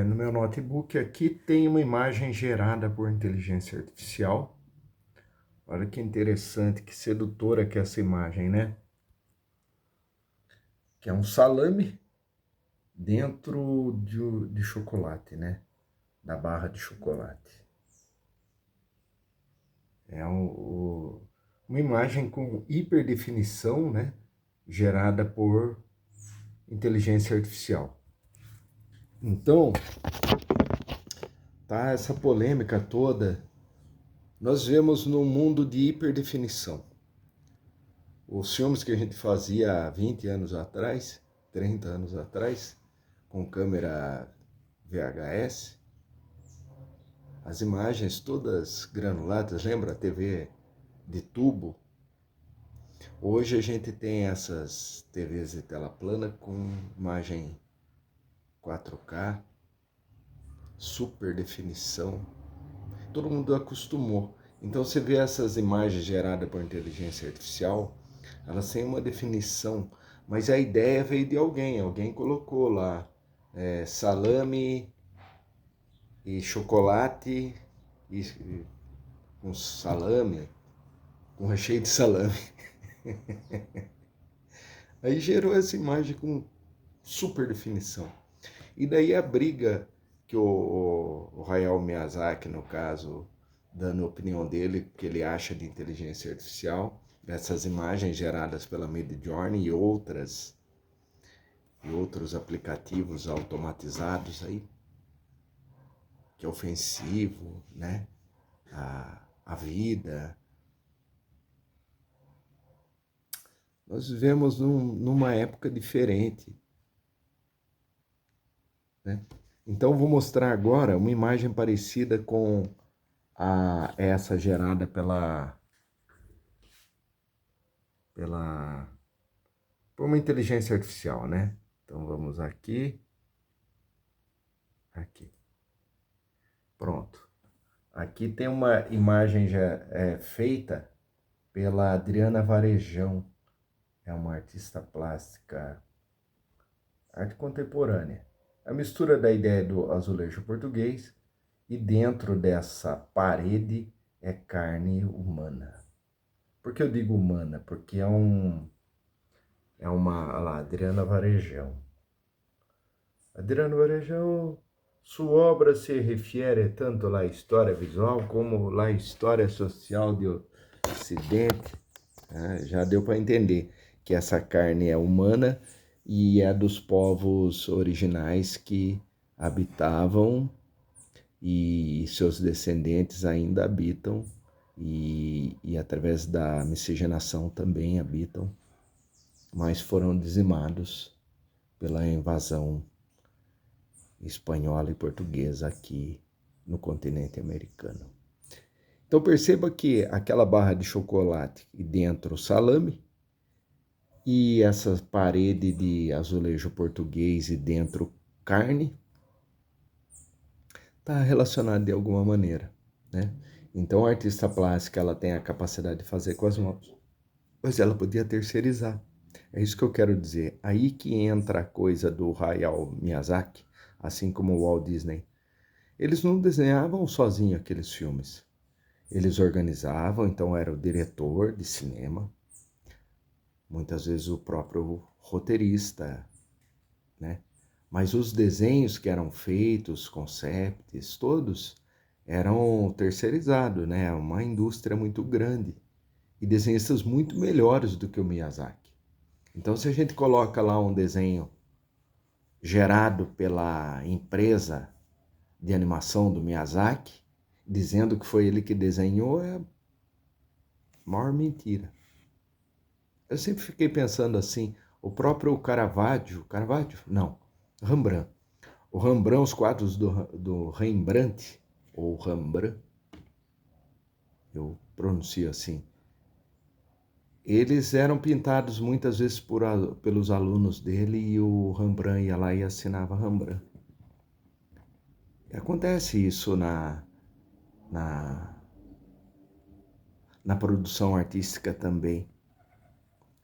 No meu notebook aqui tem uma imagem gerada por inteligência artificial. Olha que interessante, que sedutora que é essa imagem, né? Que é um salame dentro de chocolate, né? Da barra de chocolate. Uma imagem com hiperdefinição, né? Gerada por inteligência artificial. Então, tá essa polêmica toda. Nós vemos num mundo de hiperdefinição. Os filmes que a gente fazia há 20 anos atrás, 30 anos atrás, com câmera VHS, as imagens todas granuladas, lembra a TV de tubo? Hoje a gente tem essas TVs de tela plana com imagem 4K, super definição. Todo mundo acostumou. Então você vê essas imagens geradas por inteligência artificial, elas têm uma definição, mas a ideia veio de alguém. Alguém colocou lá salame e chocolate com salame, com recheio de salame. Aí gerou essa imagem com super definição. E daí a briga que o Hayao Miyazaki, no caso, dando a opinião dele, que ele acha de inteligência artificial, dessas imagens geradas pela Midjourney e outros aplicativos automatizados aí, que é ofensivo, né? A vida. Nós vivemos numa época diferente, né? Então vou mostrar agora uma imagem parecida com essa gerada por uma inteligência artificial, né? Então vamos aqui, aqui, pronto. Aqui tem uma imagem já feita pela Adriana Varejão, é uma artista plástica, arte contemporânea. A mistura da ideia do azulejo português e dentro dessa parede é carne humana. Por que eu digo humana? Porque é uma, olha lá, Adriana Varejão. Adriano Varejão, sua obra se refere tanto à história visual como à história social do Ocidente. Já deu para entender que essa carne é humana e é dos povos originais que habitavam e seus descendentes ainda habitam e através da miscigenação também habitam, mas foram dizimados pela invasão espanhola e portuguesa aqui no continente americano. Então perceba que aquela barra de chocolate e dentro o salame e essa parede de azulejo português e dentro carne está relacionado de alguma maneira, né? Então a artista plástica ela tem a capacidade de fazer com as mãos, mas ela podia terceirizar. É isso que eu quero dizer. Aí que entra a coisa do Hayao Miyazaki, assim como o Walt Disney. Eles não desenhavam sozinho aqueles filmes. Eles organizavam, então era o diretor de cinema, muitas vezes o próprio roteirista, né? Mas os desenhos que eram feitos, concepts, todos eram terceirizados, né? Uma indústria muito grande e desenhistas muito melhores do que o Miyazaki. Então, se a gente coloca lá um desenho gerado pela empresa de animação do Miyazaki, dizendo que foi ele que desenhou, é a maior mentira. Eu sempre fiquei pensando assim, o próprio Caravaggio? Não, Rembrandt. O Rembrandt, os quadros do Rembrandt, ou Rembrandt, eu pronuncio assim, eles eram pintados muitas vezes pelos alunos dele e o Rembrandt ia lá e assinava Rembrandt. E acontece isso na, na produção artística também.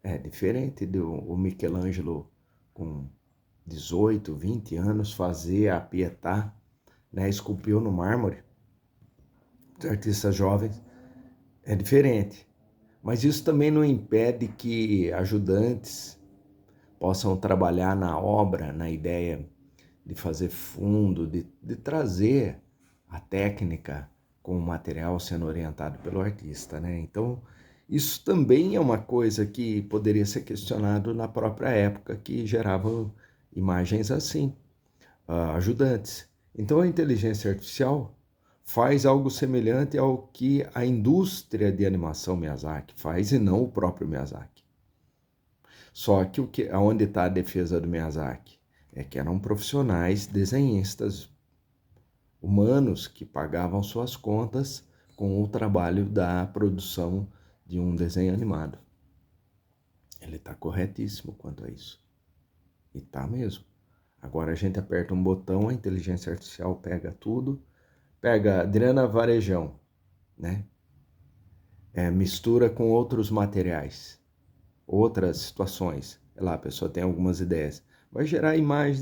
É diferente do Michelangelo com 18, 20 anos fazer a Pietà, né? Esculpiu no mármore. Os artistas jovens é diferente. Mas isso também não impede que ajudantes possam trabalhar na obra, na ideia de fazer fundo, de trazer a técnica com o material sendo orientado pelo artista, né? Então, isso também é uma coisa que poderia ser questionado na própria época que gerava imagens assim, ajudantes. Então, a inteligência artificial faz algo semelhante ao que a indústria de animação Miyazaki faz e não o próprio Miyazaki. Só que aonde está a defesa do Miyazaki? É que eram profissionais desenhistas humanos que pagavam suas contas com o trabalho da produção de um desenho animado. Ele está corretíssimo quanto a isso. E está mesmo. Agora a gente aperta um botão, a inteligência artificial pega tudo, pega Adriana Varejão, né? Mistura com outros materiais, outras situações. Lá a pessoa tem algumas ideias. Vai gerar imagens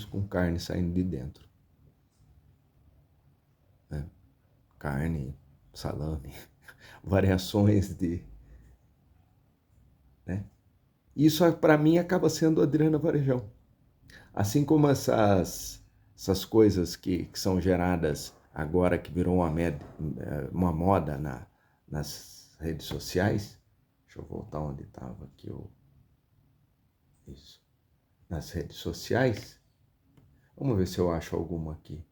com carne saindo de dentro. Né? Carne, salame, variações de... Né? Isso para mim acaba sendo Adriana Varejão. Assim como essas coisas que são geradas agora, que virou uma moda nas redes sociais. Deixa eu voltar onde estava aqui. Isso. Nas redes sociais. Vamos ver se eu acho alguma aqui.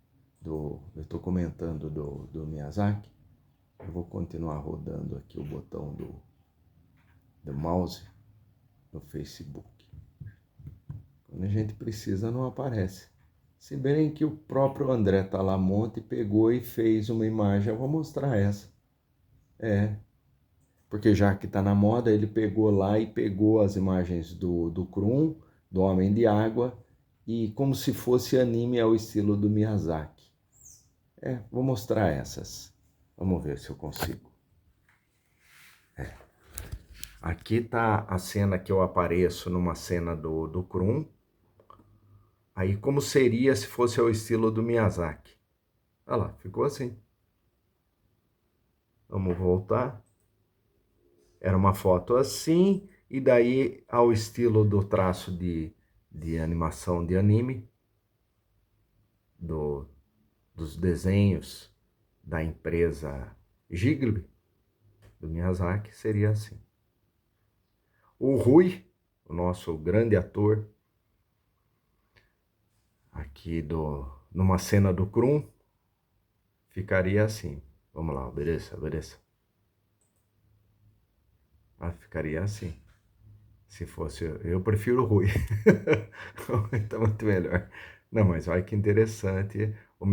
Eu estou comentando do Miyazaki. Eu vou continuar rodando aqui o botão do mouse no Facebook. Quando a gente precisa, não aparece. Se bem que o próprio André Talamonte pegou e fez uma imagem. Eu vou mostrar essa. Porque já que está na moda, ele pegou lá e pegou as imagens do Krum, do Homem de Água, e como se fosse anime ao estilo do Miyazaki. Vou mostrar essas. Vamos ver se eu consigo. Aqui está a cena que eu apareço numa cena do Krum. Aí como seria se fosse ao estilo do Miyazaki. Olha lá, ficou assim. Vamos voltar. Era uma foto assim, e daí ao estilo do traço de animação de anime, dos desenhos da empresa Ghibli, do Miyazaki, seria assim. O Rui, o nosso grande ator, aqui numa cena do Krum, ficaria assim. Vamos lá, obedeça. Ficaria assim. Se fosse eu prefiro o Rui. Tá muito melhor. Não, mas olha que interessante. A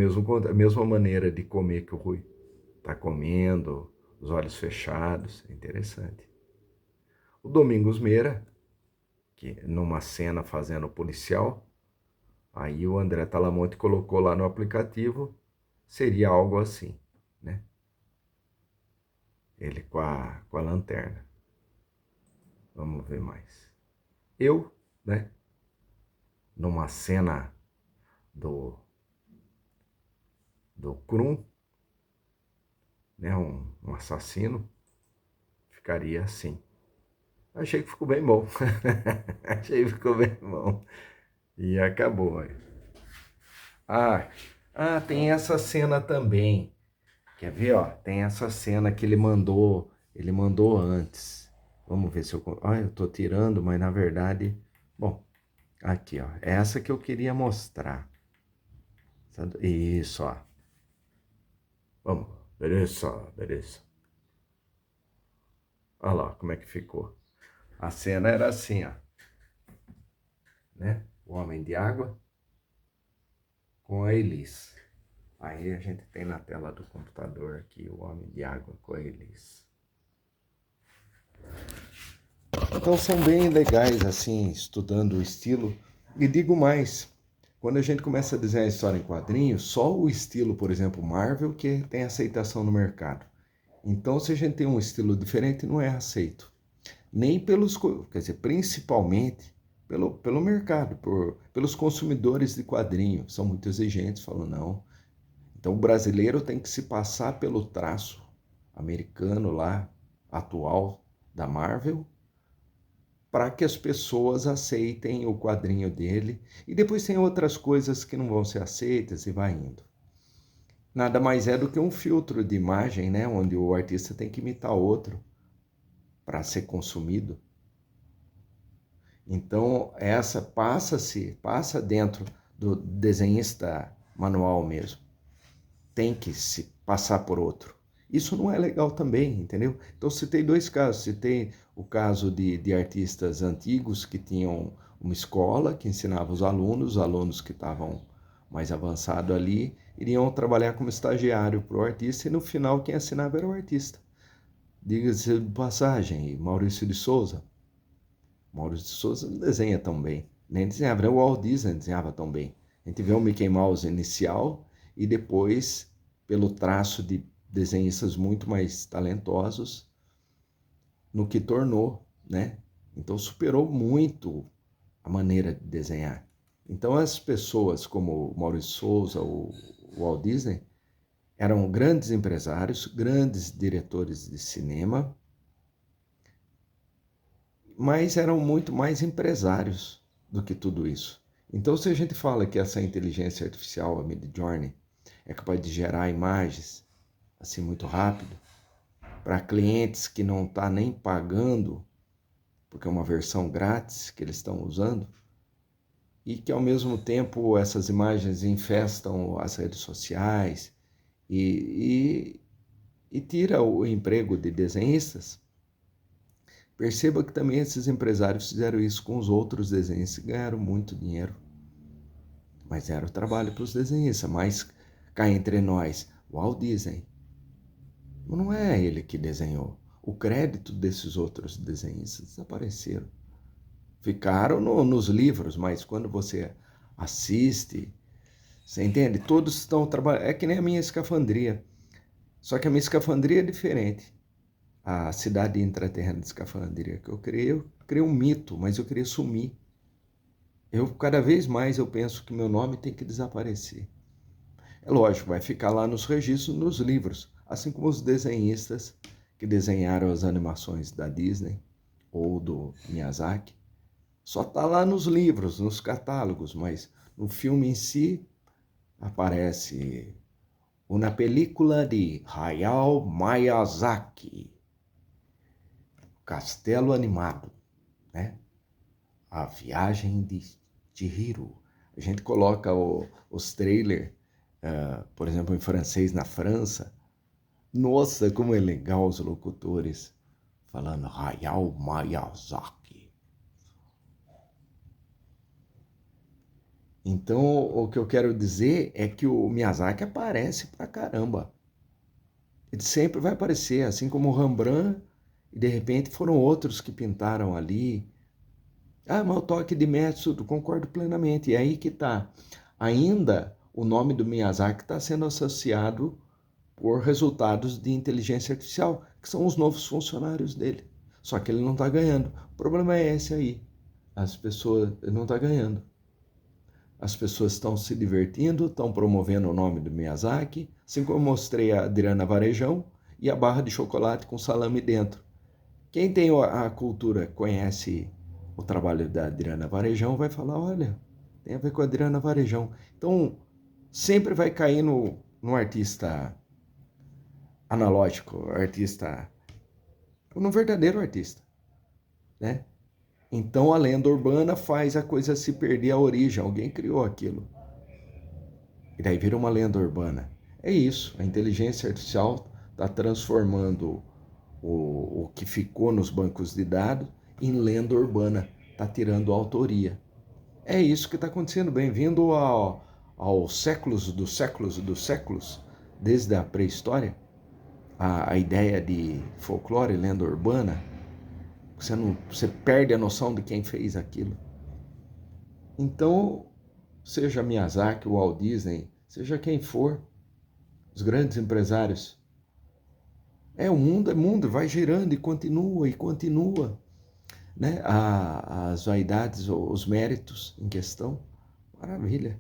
mesma maneira de comer que o Rui tá comendo, os olhos fechados. É interessante. O Domingos Meira, que numa cena fazendo policial, aí o André Talamonte colocou lá no aplicativo, seria algo assim, né? Ele com a lanterna. Vamos ver mais. Eu, né? Numa cena do Krum, né? Um assassino, ficaria assim. Achei que ficou bem bom. Achei que ficou bem bom. E acabou. Tem essa cena também. Quer ver, ó? Tem essa cena que ele mandou antes. Vamos ver se eu... eu tô tirando, mas na verdade... Bom, aqui, ó. É essa que eu queria mostrar. Isso, ó. Vamos. Beleza. Olha lá como é que ficou. A cena era assim, ó. Né? O Homem de Água com a Elis. Aí a gente tem na tela do computador aqui o Homem de Água com a Elis. Então são bem legais, assim, estudando o estilo. E digo mais, quando a gente começa a desenhar história em quadrinhos, só o estilo, por exemplo, Marvel, que tem aceitação no mercado. Então, se a gente tem um estilo diferente, não é aceito. Nem pelos... Quer dizer, principalmente pelo mercado, pelos consumidores de quadrinho. São muito exigentes, falam não. Então o brasileiro tem que se passar pelo traço americano lá, atual, da Marvel, para que as pessoas aceitem o quadrinho dele. E depois tem outras coisas que não vão ser aceitas e vai indo. Nada mais é do que um filtro de imagem, né? Onde o artista tem que imitar outro para ser consumido. Então, essa passa dentro do desenhista manual mesmo. Tem que se passar por outro. Isso não é legal também, entendeu? Então, citei dois casos. Citei o caso de artistas antigos que tinham uma escola que ensinava os alunos que estavam mais avançados ali, iriam trabalhar como estagiário para o artista e no final quem assinava era o artista. Diga-se de passagem, Maurício de Souza. Maurício de Souza não desenha tão bem. Nem desenhava, o Walt Disney desenhava tão bem. A gente vê o Mickey Mouse inicial e depois, pelo traço de desenhistas muito mais talentosos, no que tornou, né? Então superou muito a maneira de desenhar. Então as pessoas como o Maurício de Souza, o Walt Disney, eram grandes empresários, grandes diretores de cinema, mas eram muito mais empresários do que tudo isso. Então, se a gente fala que essa inteligência artificial, a Midjourney, é capaz de gerar imagens assim muito rápido, para clientes que não estão nem pagando, porque é uma versão grátis que eles estão usando, e que ao mesmo tempo essas imagens infestam as redes sociais e tira o emprego de desenhistas. Perceba que também esses empresários fizeram isso com os outros desenhistas e ganharam muito dinheiro. Mas era o trabalho para os desenhistas. Mas cá entre nós, o Walt Disney, não é ele que desenhou. O crédito desses outros desenhistas desapareceram. Ficaram nos livros, mas quando você assiste, você entende? Todos estão trabalhando. É que nem a minha escafandria. Só que a minha escafandria é diferente. A cidade intraterrena de escafandria que eu criei um mito, mas eu queria sumir. Cada vez mais eu penso que meu nome tem que desaparecer. É lógico, vai ficar lá nos registros, nos livros, assim como os desenhistas que desenharam as animações da Disney ou do Miyazaki. Só está lá nos livros, nos catálogos, mas no filme em si aparece uma película de Hayao Miyazaki, Castelo Animado, né? A Viagem de Chihiro. A gente coloca os trailers, por exemplo, em francês na França. Nossa, como é legal os locutores falando Hayao Miyazaki. Então, o que eu quero dizer é que o Miyazaki aparece pra caramba. Ele sempre vai aparecer, assim como o Rembrandt, e de repente foram outros que pintaram ali. Ah, mas o toque de mestre, concordo plenamente. E aí que tá. Ainda o nome do Miyazaki está sendo associado por resultados de inteligência artificial, que são os novos funcionários dele. Só que ele não está ganhando. O problema é esse aí. As pessoas ele não está ganhando. As pessoas estão se divertindo, estão promovendo o nome do Miyazaki, assim como eu mostrei a Adriana Varejão e a barra de chocolate com salame dentro. Quem tem a cultura, conhece o trabalho da Adriana Varejão, vai falar, olha, tem a ver com a Adriana Varejão. Então, sempre vai cair no artista analógico, no verdadeiro artista, né? Então a lenda urbana faz a coisa se perder a origem, alguém criou aquilo. E daí vira uma lenda urbana. É isso, a inteligência artificial está transformando o que ficou nos bancos de dados em lenda urbana, está tirando a autoria. É isso que está acontecendo. Bem-vindo aos séculos dos séculos dos séculos, desde a pré-história. A ideia de folclore, lenda urbana, você perde a noção de quem fez aquilo. Então, seja Miyazaki, Walt Disney, seja quem for, os grandes empresários, o mundo é mundo, vai girando e continua e continua. né? As vaidades, os méritos em questão. Maravilha.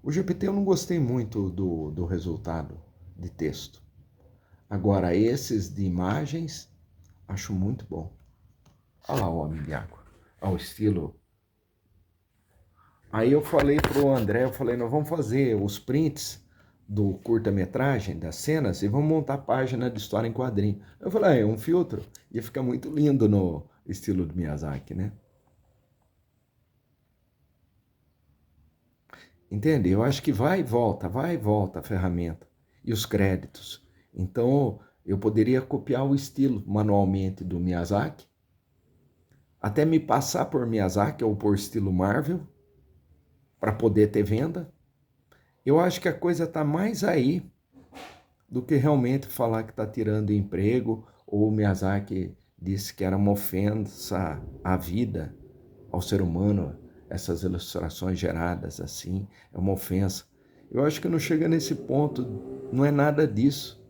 O GPT eu não gostei muito do resultado de texto. Agora, esses de imagens, acho muito bom. Olha lá o homem de água. Olha o estilo. Aí eu falei pro André, eu falei, nós vamos fazer os prints do curta-metragem, das cenas, e vamos montar a página de história em quadrinho. Eu falei, é um filtro. Ia ficar muito lindo no estilo do Miyazaki, né? Entende? Eu acho que vai e volta a ferramenta. E os créditos. Então, eu poderia copiar o estilo manualmente do Miyazaki, até me passar por Miyazaki ou por estilo Marvel, para poder ter venda. Eu acho que a coisa está mais aí do que realmente falar que está tirando emprego, ou o Miyazaki disse que era uma ofensa à vida, ao ser humano, essas ilustrações geradas assim, é uma ofensa. Eu acho que não chega nesse ponto, não é nada disso.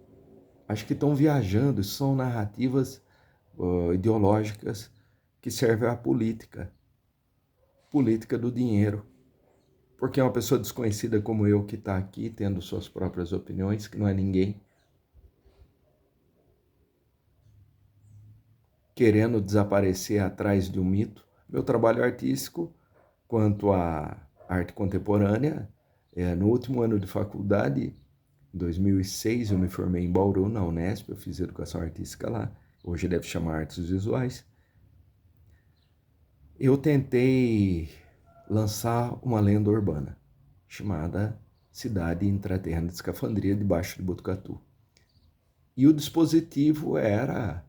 Acho que estão viajando, são narrativas ideológicas que servem à política do dinheiro. Porque é uma pessoa desconhecida como eu que está aqui, tendo suas próprias opiniões, que não é ninguém, querendo desaparecer atrás de um mito. Meu trabalho artístico, quanto à arte contemporânea, no último ano de faculdade, em 2006, eu me formei em Bauru, na Unesp, eu fiz educação artística lá, hoje deve chamar artes visuais. Eu tentei lançar uma lenda urbana, chamada Cidade Intraterrena de Escafandria, debaixo de Botucatu. E o dispositivo era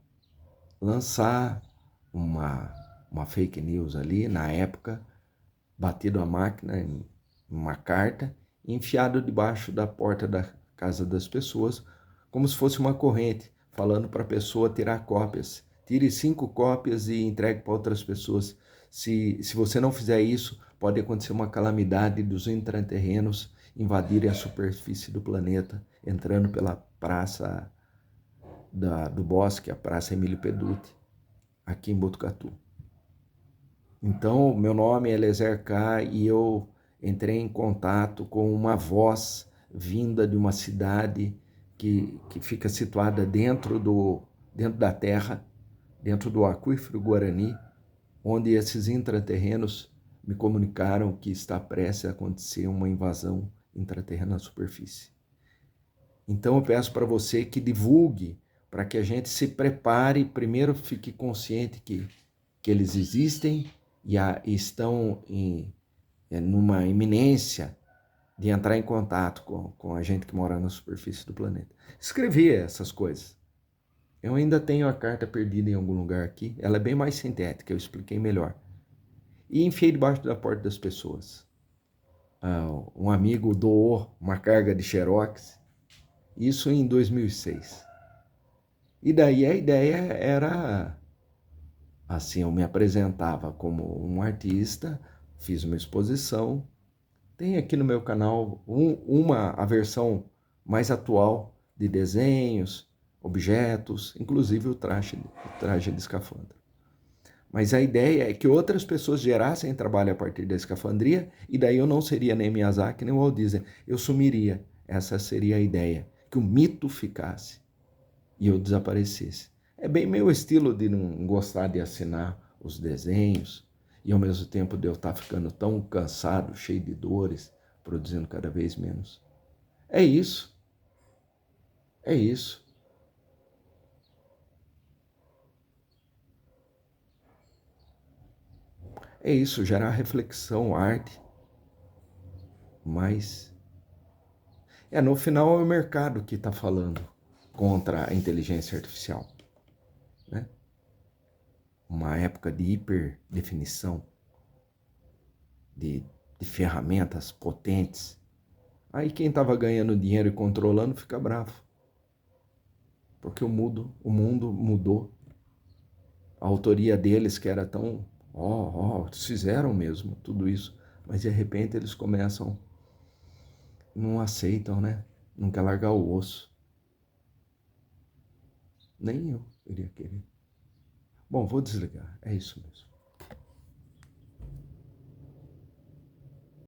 lançar uma fake news ali, na época, batido a máquina em uma carta, enfiado debaixo da porta da casa das pessoas, como se fosse uma corrente, falando para a pessoa tirar cópias. Tire 5 cópias e entregue para outras pessoas. Se você não fizer isso, pode acontecer uma calamidade dos intraterrenos invadirem a superfície do planeta, entrando pela praça do Bosque, a Praça Emílio Peduti, aqui em Botucatu. Então, meu nome é Eliezer K. e eu entrei em contato com uma voz vinda de uma cidade que fica situada dentro da terra, dentro do aquífero Guarani, onde esses intraterrenos me comunicaram que está prestes a acontecer uma invasão intraterrena na superfície. Então eu peço para você que divulgue, para que a gente se prepare, primeiro fique consciente que eles existem e estão numa iminência de entrar em contato com a gente que mora na superfície do planeta. Escrevi essas coisas. Eu ainda tenho a carta perdida em algum lugar aqui, ela é bem mais sintética, eu expliquei melhor. E enfiei debaixo da porta das pessoas. Um amigo doou uma carga de xerox, isso em 2006. E daí a ideia era assim, eu me apresentava como um artista, fiz uma exposição. Tem aqui no meu canal a versão mais atual de desenhos, objetos, inclusive o traje de escafandro. Mas a ideia é que outras pessoas gerassem trabalho a partir da escafandria, e daí eu não seria nem Miyazaki, nem Walt Disney. Eu sumiria. Essa seria a ideia. Que o mito ficasse e eu desaparecesse. É bem meu estilo de não gostar de assinar os desenhos e ao mesmo tempo de eu estar ficando tão cansado, cheio de dores, produzindo cada vez menos. É isso. É isso. É isso, gerar reflexão, arte, mas no final é o mercado que está falando contra a inteligência artificial, né? Uma época de hiperdefinição, de ferramentas potentes. Aí quem estava ganhando dinheiro e controlando fica bravo. Porque o mundo mudou. A autoria deles, que era tão... eles fizeram mesmo tudo isso. Mas de repente eles começam... Não aceitam, né? Não quer largar o osso. Nem eu iria querer. Bom, vou desligar. É isso mesmo.